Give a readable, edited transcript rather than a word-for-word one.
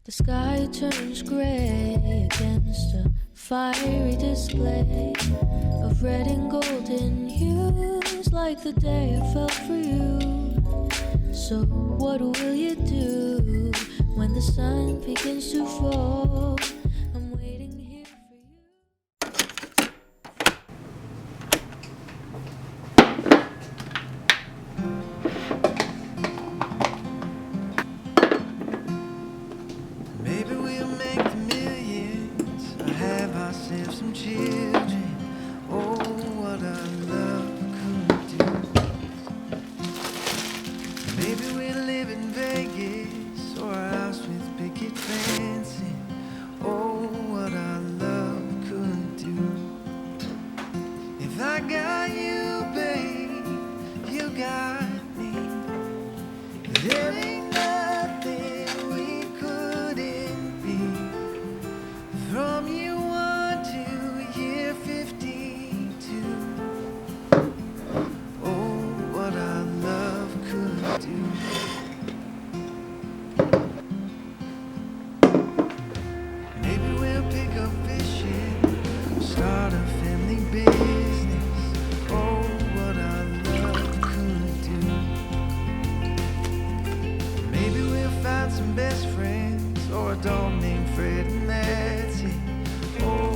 The sky turns gray against a fiery display of red and golden hues, like the day I fell for you. So what will you do when the sun begins to fall? I'm waiting here for you. Maybe we'll make the millions or have ourselves some children. Oh, what our love could do. Maybe we'll live in Vegas or a house with picket fencing. Oh, what our love could do. If I got you, babe, you got me. There ain't nothing we couldn't be. From year 1 to year 52. Oh, what our love could do. Maybe we'll pick up fishing, start a family business. Oh, what our love could do. Maybe we'll find some best friends or a dog named Fred, and that's it. Oh,